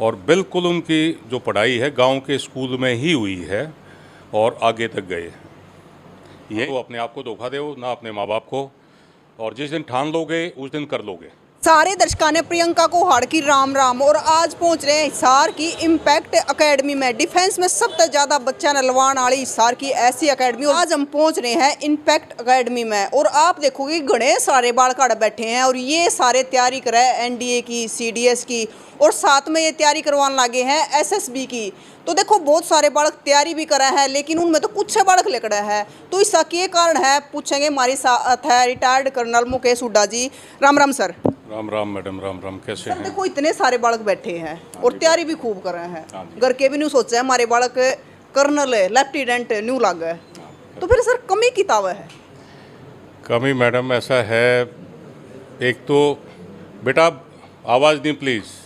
और बिल्कुल उनकी जो पढ़ाई है गांव के स्कूल में ही हुई है और आगे तक गए हैं। ये तो अपने आप को धोखा दो ना अपने माँ बाप को, और जिस दिन ठान लोगे उस दिन कर लोगे। सारे दर्शकों ने प्रियंका को हाड़ की राम राम। और आज पहुंच रहे हैं हिसार की इम्पैक्ट एकेडमी में। डिफेंस में सबसे ज्यादा बच्चा नलवान वाली हिसार की ऐसी एकेडमी। आज हम पहुंच रहे हैं इम्पैक्ट एकेडमी में और आप देखोगे घने सारे बालक बैठे हैं और ये सारे तैयारी कर रहे हैं एनडीए की, सीडीएस की, और साथ में ये तैयारी करवाने लगे हैं एसएसबी की। तो देखो बहुत सारे बालक तैयारी भी कर रहे हैं, लेकिन उनमें तो कुछ बालक लेकर है। तो इसका क्या कारण है पूछेंगे। हमारे साथ है रिटायर्ड कर्नल मुकेश हुड्डा जी। राम राम सर। राम राम मैडम, राम राम। कैसे हैं? देखो इतने सारे बालक बैठे हैं और तैयारी भी खूब कर रहे हैं। घर के भी न्यू सोचा है हमारे बालक कर्नल लेफ्टिनेंट न्यू लग है। तो फिर सर कमी किताब है? कमी मैडम ऐसा है, एक तो बेटा आवाज़ नहीं प्लीज़।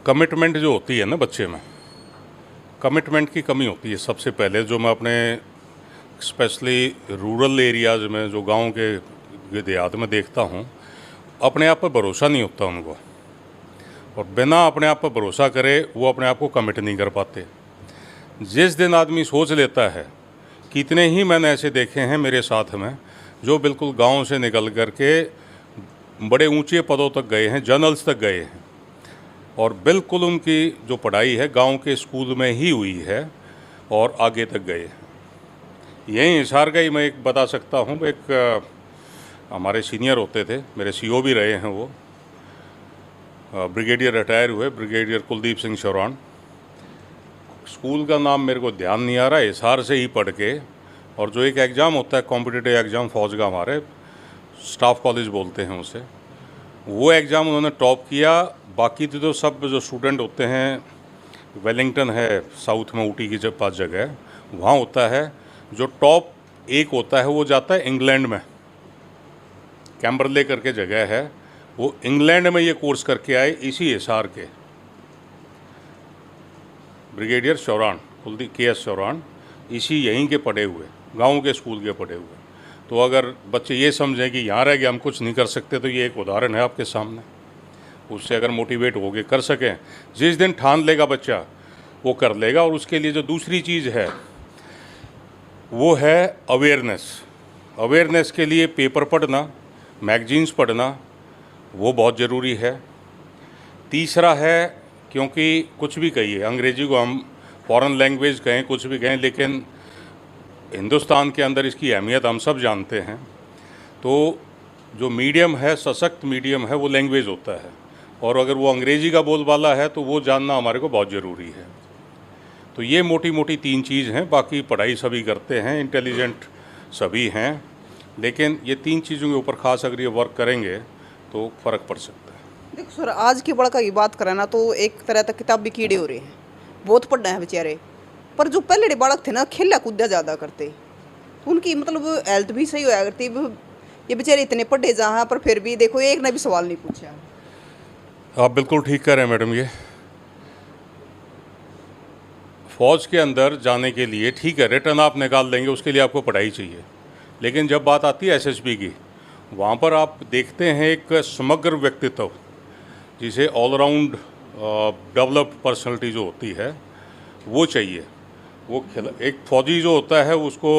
कमिटमेंट जो होती है ना बच्चे में, कमिटमेंट की कमी होती है सबसे पहले। जो मैं अपने स्पेशली रूरल एरियाज़ में, जो गांव के देहात में देखता हूं, अपने आप पर भरोसा नहीं होता उनको, और बिना अपने आप पर भरोसा करे वो अपने आप को कमिट नहीं कर पाते। जिस दिन आदमी सोच लेता है, कितने ही मैंने ऐसे देखे हैं मेरे साथ में जो बिल्कुल गांव से निकल कर के बड़े ऊंचे पदों तक गए हैं, जनरल्स तक गए हैं, और बिल्कुल उनकी जो पढ़ाई है गांव के स्कूल में ही हुई है और आगे तक गए हैं। यहीं हिसार का ही मैं एक बता सकता हूँ। एक हमारे सीनियर होते थे, मेरे सीओ भी रहे हैं वो, ब्रिगेडियर रिटायर हुए, ब्रिगेडियर कुलदीप सिंह चौरान। स्कूल का नाम मेरे को ध्यान नहीं आ रहा, हिसार से ही पढ़ के, और जो एक एग्ज़ाम होता है कॉम्पिटिटिव एग्ज़ाम फौज का, हमारे स्टाफ कॉलेज बोलते हैं उसे, वो एग्ज़ाम उन्होंने टॉप किया। बाकी तो सब जो स्टूडेंट होते हैं, वेलिंगटन है साउथ में, ऊटी की जब पास जगह है, वहाँ होता है जो टॉप एक होता है वो जाता है इंग्लैंड में, कैम्बरले करके जगह है, वो इंग्लैंड में ये कोर्स करके आए इसी हिसार के। Brigadier चौरान, Kuldeep KS. चौरान, इसी यहीं के पढ़े हुए, गांव के स्कूल के पढ़े हुए। तो अगर बच्चे ये समझें कि यहाँ रह के हम कुछ नहीं कर सकते, तो ये एक उदाहरण है आपके सामने। उससे अगर मोटिवेट होके कर सकें, जिस दिन ठान लेगा बच्चा वो कर लेगा। और उसके लिए जो दूसरी चीज़ है वो है अवेयरनेस। अवेयरनेस के लिए पेपर पढ़ना, मैगजीन्स पढ़ना, वो बहुत ज़रूरी है। तीसरा है, क्योंकि कुछ भी कहिए, अंग्रेजी को हम फॉरेन लैंग्वेज कहें, कुछ भी कहें, लेकिन हिंदुस्तान के अंदर इसकी अहमियत हम सब जानते हैं। तो जो मीडियम है, सशक्त मीडियम है, वो लैंग्वेज होता है, और अगर वो अंग्रेजी का बोलबाला है तो वो जानना हमारे को बहुत ज़रूरी है। तो ये मोटी मोटी तीन चीज़ हैं। बाकी पढ़ाई सभी करते हैं, इंटेलिजेंट सभी हैं, लेकिन ये तीन चीज़ों के ऊपर खास अगर ये वर्क करेंगे तो फ़र्क पड़ सकता है। देखो सर, आज की बड़का की बात करें ना, तो एक तरह तक किताब भी कीड़े हो रहे हैं, बहुत पढ़ना है बेचारे। पर जो पहले बालक थे ना, खेला कूदा ज़्यादा करते, तो उनकी मतलब हेल्थ भी सही होया करती। ये बेचारे इतने पढ़े जहाँ पर फिर भी देखो एक ने भी सवाल नहीं पूछा। आप बिल्कुल ठीक कह रहे हैं मैडम। ये फ़ौज के अंदर जाने के लिए ठीक है, रिटर्न आप निकाल देंगे, उसके लिए आपको पढ़ाई चाहिए, लेकिन जब बात आती है एसएसबी की, वहाँ पर आप देखते हैं एक समग्र व्यक्तित्व, जिसे ऑलराउंड डेवलप्ड पर्सनैलिटी जो होती है वो चाहिए। वो एक फ़ौजी जो होता है उसको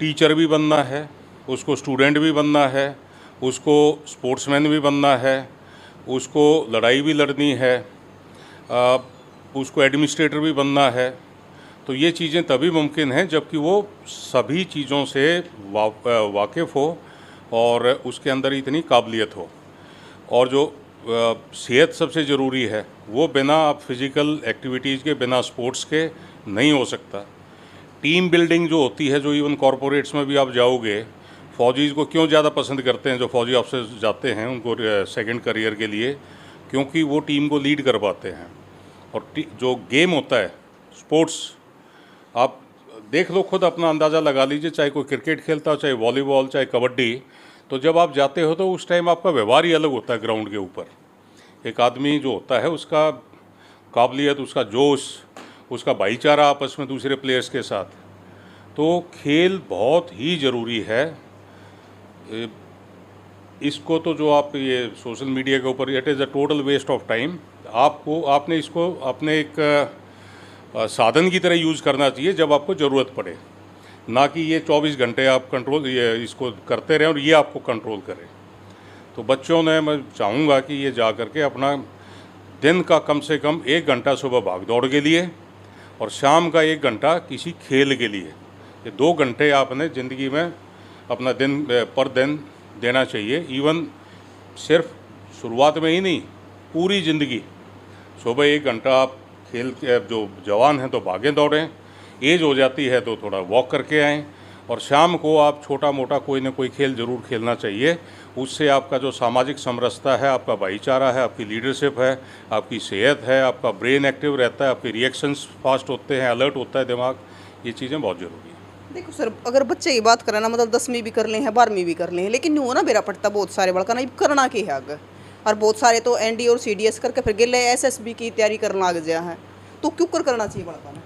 टीचर भी बनना है, उसको स्टूडेंट भी बनना है, उसको स्पोर्ट्समैन भी बनना है, उसको लड़ाई भी लड़नी है, उसको एडमिनिस्ट्रेटर भी बनना है। तो ये चीज़ें तभी मुमकिन हैं जबकि वो सभी चीज़ों से वाकिफ़ हो और उसके अंदर इतनी काबिलियत हो। और जो सेहत सबसे ज़रूरी है, वो बिना फिज़िकल एक्टिविटीज़ के, बिना स्पोर्ट्स के नहीं हो सकता। टीम बिल्डिंग जो होती है, जो इवन कॉरपोरेट्स में भी आप जाओगे, फ़ौजीज़ को क्यों ज़्यादा पसंद करते हैं जो फ़ौजी ऑफिसर्स जाते हैं उनको सेकंड करियर के लिए, क्योंकि वो टीम को लीड कर पाते हैं। और जो गेम होता है स्पोर्ट्स, आप देख लो, खुद अपना अंदाज़ा लगा लीजिए, चाहे कोई क्रिकेट खेलता हो, चाहे वॉलीबॉल, चाहे कबड्डी, तो जब आप जाते हो तो उस टाइम आपका व्यवहार ही अलग होता है ग्राउंड के ऊपर। एक आदमी जो होता है उसका काबिलियत, उसका जोश, उसका भाईचारा आपस में दूसरे प्लेयर्स के साथ। तो खेल बहुत ही ज़रूरी है। इसको तो जो आप ये सोशल मीडिया के ऊपर, it is a total waste of time. आपने इसको अपने एक साधन की तरह यूज़ करना चाहिए जब आपको ज़रूरत पड़े, ना कि ये 24 घंटे आप कंट्रोल ये इसको करते रहें और ये आपको कंट्रोल करे। तो बच्चों ने, मैं चाहूँगा कि ये जा कर के अपना दिन का कम से कम 1 घंटा सुबह भाग दौड़ के लिए और शाम का 1 घंटा किसी खेल के लिए, ये 2 घंटे आपने ज़िंदगी में अपना दिन पर दिन देना चाहिए। इवन सिर्फ शुरुआत में ही नहीं, पूरी ज़िंदगी। सुबह 1 घंटा आप खेल के, जो जवान हैं तो भागें दौड़ें, एज हो जाती है तो थोड़ा वॉक करके आएँ, और शाम को आप छोटा मोटा कोई ना कोई खेल ज़रूर खेलना चाहिए। उससे आपका जो सामाजिक समरसता है, आपका भाईचारा है, आपकी लीडरशिप है, आपकी सेहत है, आपका ब्रेन एक्टिव रहता है, आपके रिएक्शंस फास्ट होते हैं, अलर्ट होता है दिमाग। ये चीज़ें बहुत ज़रूरी हैं। देखो सर, अगर बच्चे की बात करें ना, मतलब 10वीं भी कर ले हैं, 12वीं भी कर ले हैं, लेकिन यूँ ना बेरा पड़ता बहुत सारे बड़का ना करना के है आगे, और बहुत सारे तो एनडी और सीडीएस करके फिर गिले एसएसबी की तैयारी करने लग गया है। तो क्यों करना चाहिए बड़का ना?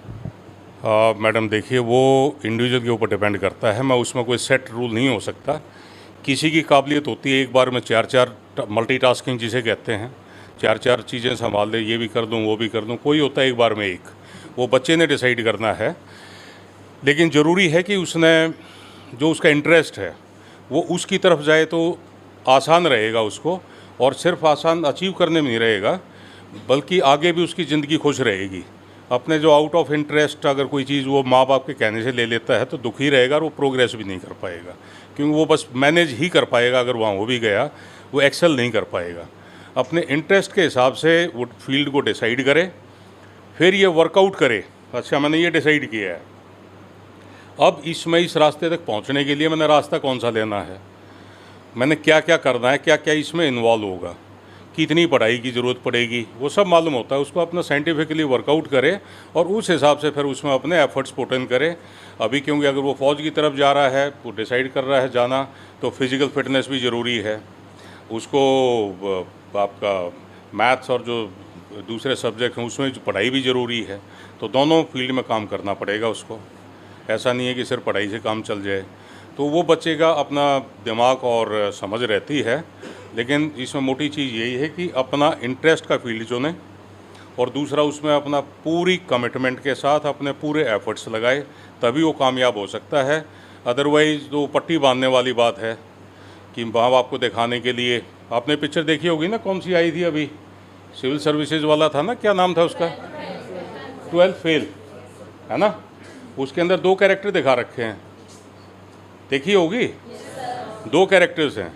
मैडम देखिए, वो इंडिविजुअल के ऊपर डिपेंड करता है। मैं उसमें कोई सेट रूल नहीं हो सकता। किसी की काबिलियत होती है एक बार में 4 मल्टीटास्किंग जिसे कहते हैं, 4 चीज़ें संभाल ले, ये भी कर दूँ वो भी कर दूँ। कोई होता है एक बार में एक, वो बच्चे ने डिसाइड करना है। लेकिन ज़रूरी है कि उसने जो उसका इंटरेस्ट है वो उसकी तरफ जाए तो आसान रहेगा उसको, और सिर्फ आसान अचीव करने में नहीं रहेगा बल्कि आगे भी उसकी ज़िंदगी खुश रहेगी। अपने जो आउट ऑफ इंटरेस्ट अगर कोई चीज़ वो माँ बाप के कहने से ले लेता है तो दुखी रहेगा और वो प्रोग्रेस भी नहीं कर पाएगा, क्योंकि वो बस मैनेज ही कर पाएगा। अगर वहाँ हो भी गया, वो एक्सेल नहीं कर पाएगा। अपने इंटरेस्ट के हिसाब से वो फील्ड को डिसाइड करे, फिर ये वर्कआउट करे। अच्छा, मैंने ये डिसाइड किया है, अब इस रास्ते तक पहुँचने के लिए मैंने रास्ता कौन सा लेना है, मैंने क्या क्या करना है, क्या क्या इसमें इन्वॉल्व होगा, कितनी पढ़ाई की ज़रूरत पड़ेगी, वो सब मालूम होता है। उसको अपना साइंटिफिकली वर्कआउट करे और उस हिसाब से फिर उसमें अपने एफर्ट्स पुट इन करे। अभी क्योंकि अगर वो फ़ौज की तरफ जा रहा है, वो डिसाइड कर रहा है जाना, तो फिज़िकल फिटनेस भी ज़रूरी है। उसको आपका मैथ्स और जो दूसरे सब्जेक्ट हैं उसमें पढ़ाई भी ज़रूरी है। तो दोनों फील्ड में काम करना पड़ेगा उसको। ऐसा नहीं है कि सिर्फ पढ़ाई से काम चल जाए। तो वो बच्चे का अपना दिमाग और समझ रहती है, लेकिन इसमें मोटी चीज़ यही है कि अपना इंटरेस्ट का फील्ड चुने, और दूसरा उसमें अपना पूरी कमिटमेंट के साथ अपने पूरे एफर्ट्स लगाए, तभी वो कामयाब हो सकता है। अदरवाइज़ तो पट्टी बांधने वाली बात है कि माँ बाप को दिखाने के लिए। आपने पिक्चर देखी होगी ना, कौन सी आई थी अभी, सिविल सर्विसेज वाला था ना, क्या नाम था उसका, 12 फेल, है ना। उसके अंदर 2 कैरेक्टर दिखा रखे हैं, देखी होगी। 2 कैरेक्टर्स हैं।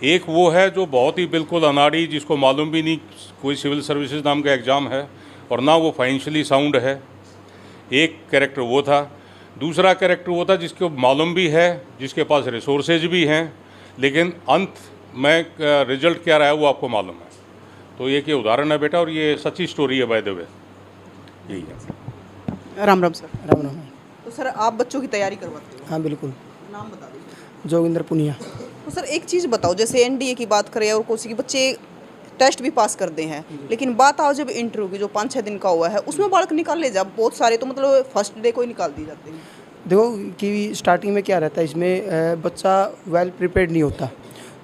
एक वो है जो बहुत ही बिल्कुल अनाड़ी, जिसको मालूम भी नहीं कोई सिविल सर्विसेज नाम का एग्ज़ाम है और ना वो फाइनेंशियली साउंड है। एक कैरेक्टर वो था। दूसरा कैरेक्टर वो था जिसको मालूम भी है, जिसके पास रिसोर्सेज भी हैं, लेकिन अंत में रिजल्ट क्या रहा है वो आपको मालूम है। तो ये कि उदाहरण है बेटा, और ये सच्ची स्टोरी है बाय द वे। यही है। राम राम सर। राम राम। तो सर, आप बच्चों की तैयारी करवाते हो? हाँ बिल्कुल। नाम बता दीजिए। जोगिंदर पुनिया। तो सर एक चीज़ बताओ, जैसे एनडीए की बात करें और कोसी के बच्चे टेस्ट भी पास करते हैं, लेकिन बात आओ जब इंटरव्यू की जो 5-6 दिन का हुआ है उसमें बालक निकाल ले जा, बहुत सारे तो मतलब फर्स्ट डे को ही निकाल दिए जाते हैं। देखो कि स्टार्टिंग में क्या रहता है, इसमें बच्चा वेल प्रिपेयर्ड नहीं होता।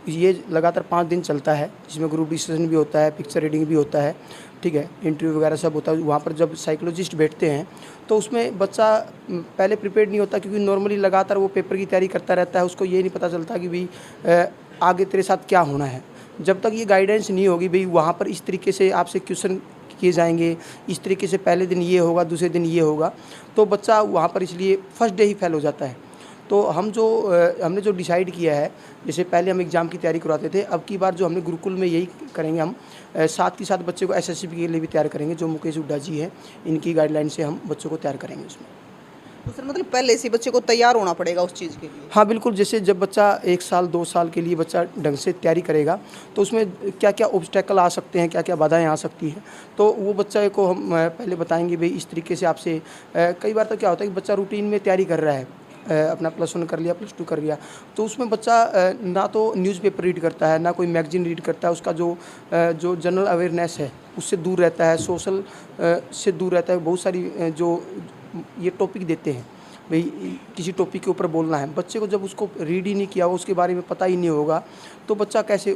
ये लगातार 5 दिन चलता है, जिसमें ग्रुप डिस्कशन भी होता है, पिक्चर रीडिंग भी होता है, ठीक है, इंटरव्यू वगैरह सब होता है। वहाँ पर जब साइकोलॉजिस्ट बैठते हैं तो उसमें बच्चा पहले प्रिपेयर्ड नहीं होता, क्योंकि नॉर्मली लगातार वो पेपर की तैयारी करता रहता है। उसको ये नहीं पता चलता कि भाई आगे तेरे साथ क्या होना है। जब तक ये गाइडेंस नहीं होगी भाई वहाँ पर इस तरीके से आपसे क्वेश्चन किए जाएंगे, इस तरीके से पहले दिन ये होगा, दूसरे दिन ये होगा, तो बच्चा वहाँ पर इसलिए फर्स्ट डे ही फेल हो जाता है। तो हमने जो डिसाइड किया है, जैसे पहले हम एग्ज़ाम की तैयारी करवाते थे, अब की बार जो हमने गुरुकुल में यही करेंगे, हम साथ के साथ बच्चे को एसएससी के लिए भी तैयार करेंगे। जो मुकेश हुड्डा जी हैं, इनकी गाइडलाइन से हम बच्चों को तैयार करेंगे उसमें। तो सर मतलब पहले से बच्चे को तैयार होना पड़ेगा उस चीज़ के लिए? हाँ बिल्कुल। जैसे जब बच्चा 1 साल 2 साल के लिए बच्चा ढंग से तैयारी करेगा तो उसमें क्या क्या ऑब्स्टेकल आ सकते हैं, क्या क्या बाधाएं आ सकती हैं, तो वो बच्चे को हम पहले बताएंगे भाई इस तरीके से आपसे। कई बार तो क्या होता है कि बच्चा रूटीन में तैयारी कर रहा है, अपना +1 कर लिया, +2 कर लिया, तो उसमें बच्चा ना तो न्यूज़पेपर रीड करता है, ना कोई मैगजीन रीड करता है। उसका जो जनरल अवेयरनेस है उससे दूर रहता है, सोशल से दूर रहता है। बहुत सारी जो ये टॉपिक देते हैं भाई किसी टॉपिक के ऊपर बोलना है, बच्चे को जब उसको रीड ही नहीं किया हो, उसके बारे में पता ही नहीं होगा, तो बच्चा कैसे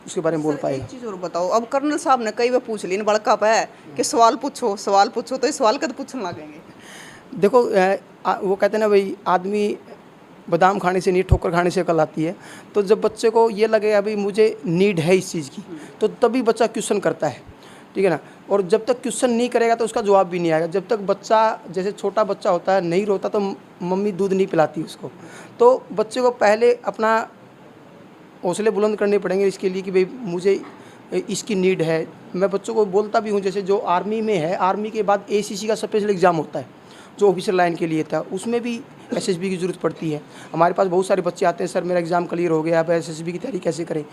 उसके बारे में बोल सर, पाएगा। एक चीज़ और बताओ, अब कर्नल साहब ने कई बार पूछ ली बड़का पे कि सवाल पूछो तो ये सवाल कद पूछने लगेंगे। देखो वो कहते हैं ना भाई, आदमी बादाम खाने से नहीं ठोकर खाने से अकल आती है। तो जब बच्चे को ये लगेगा भाई मुझे नीड है इस चीज़ की, तो तभी बच्चा क्वेश्चन करता है, ठीक है ना। और जब तक क्वेश्चन नहीं करेगा तो उसका जवाब भी नहीं आएगा। जब तक बच्चा, जैसे छोटा बच्चा होता है, नहीं रोता तो मम्मी दूध नहीं पिलाती उसको। तो बच्चे को पहले अपना हौसले बुलंद करने पड़ेंगे इसके लिए कि भाई मुझे इसकी नीड है। मैं बच्चों को बोलता भी हूँ, जैसे जो आर्मी में है, आर्मी के बाद ACC का स्पेशल एग्ज़ाम होता है जो ऑफिसर लाइन के लिए था, उसमें भी SSB की ज़रूरत पड़ती है। हमारे पास बहुत सारे बच्चे आते हैं, सर मेरा एग्ज़ाम क्लियर हो गया, अब SSB की तैयारी कैसे करें।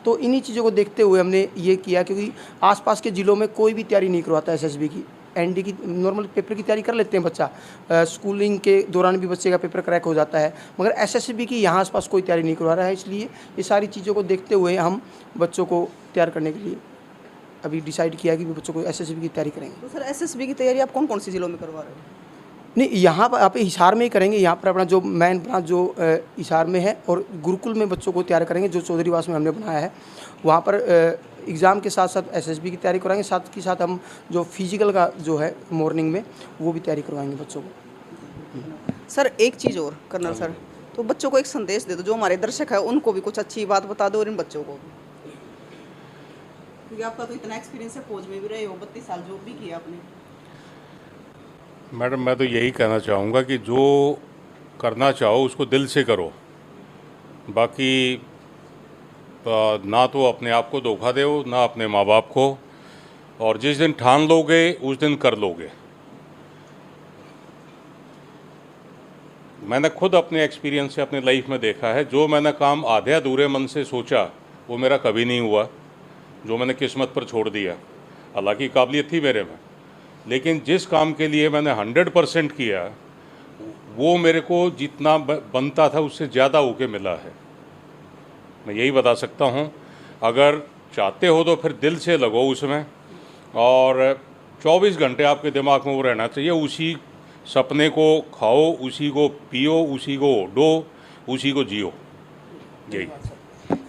तो इन्हीं चीज़ों को देखते हुए हमने ये किया, क्योंकि आसपास के ज़िलों में कोई भी तैयारी नहीं करवाता SSB की। ND की नॉर्मल पेपर की तैयारी कर लेते हैं बच्चा, स्कूलिंग के दौरान भी बच्चे का पेपर क्रैक हो जाता है, मगर SSB की यहाँ आसपास कोई तैयारी नहीं करवा रहा है। इसलिए ये सारी चीज़ों को देखते हुए हम बच्चों को तैयार करने के लिए अभी डिसाइड किया कि बच्चों को SSB की तैयारी करेंगे। तो सर SSB की तैयारी आप कौन कौन सी जिलों में करवा रहे हो? नहीं, यहाँ पर आप हिसार में ही करेंगे। यहाँ पर अपना जो मेन ब्रांच जो हिसार में है, और गुरुकुल में बच्चों को तैयार करेंगे जो चौधरीवास में हमने बनाया है। वहाँ पर एग्ज़ाम के साथ साथ SSB की तैयारी कराएंगे, साथ ही साथ हम जो फिजिकल का जो है मॉर्निंग में वो भी तैयारी करवाएंगे बच्चों को। सर एक चीज़ और कर्नल सर, तो बच्चों को एक संदेश दे दो, जो हमारे दर्शक है उनको भी कुछ अच्छी बात बता दो, और इन बच्चों को भी, क्योंकि आपका तो इतना एक्सपीरियंस है, फौज में भी रहे हो, 32 साल जॉब भी किया आपने। मैडम, मैं तो यही कहना चाहूँगा कि जो करना चाहो उसको दिल से करो। बाकी ना तो अपने आप को धोखा दो, ना अपने माँ बाप को, और जिस दिन ठान लोगे उस दिन कर लोगे। मैंने खुद अपने एक्सपीरियंस से अपनी लाइफ में देखा है, जो मैंने काम आधे अधूरे मन से सोचा वो मेरा कभी नहीं हुआ, जो मैंने किस्मत पर छोड़ दिया। हालांकि काबिलियत थी मेरे में, लेकिन जिस काम के लिए मैंने 100% किया वो मेरे को जितना बनता था उससे ज़्यादा होके मिला है। मैं यही बता सकता हूँ, अगर चाहते हो तो फिर दिल से लगो उसमें, और 24 घंटे आपके दिमाग में वो रहना चाहिए। उसी सपने को खाओ, उसी को पियो, उसी को ओढ़ो, उसी को जियो। यही।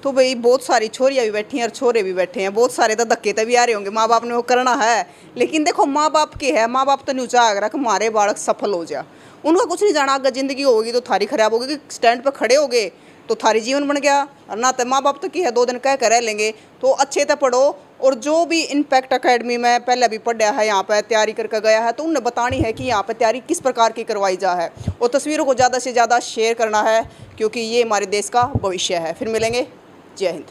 तो भाई बहुत सारी छोरियाँ भी बैठी हैं और छोरे भी बैठे हैं, बहुत सारे तो धक्के तो भी आ रहे होंगे, माँ बाप ने वो करना है। लेकिन देखो माँ बाप के है, माँ बाप तो नहीं चाह रहा कि हमारे बालक सफल हो जा, उनका कुछ नहीं जाना। अगर जिंदगी होगी तो थारी खराब होगी, कि स्टैंड पर खड़े हो गए तो थारी जीवन बन गया, और ना तो माँ बाप तो की है 2 दिन कह कर रह लेंगे। तो अच्छे से पढ़ो, और जो भी इम्पैक्ट अकेडमी में पहले भी पढ़ा है, यहाँ पर तैयारी करके गया है, तो उन्हें बतानी है कि यहाँ पर तैयारी किस प्रकार की करवाई जा है, और तस्वीरों को ज़्यादा से ज़्यादा शेयर करना है, क्योंकि ये हमारे देश का भविष्य है। फिर मिलेंगे, जय हिंद।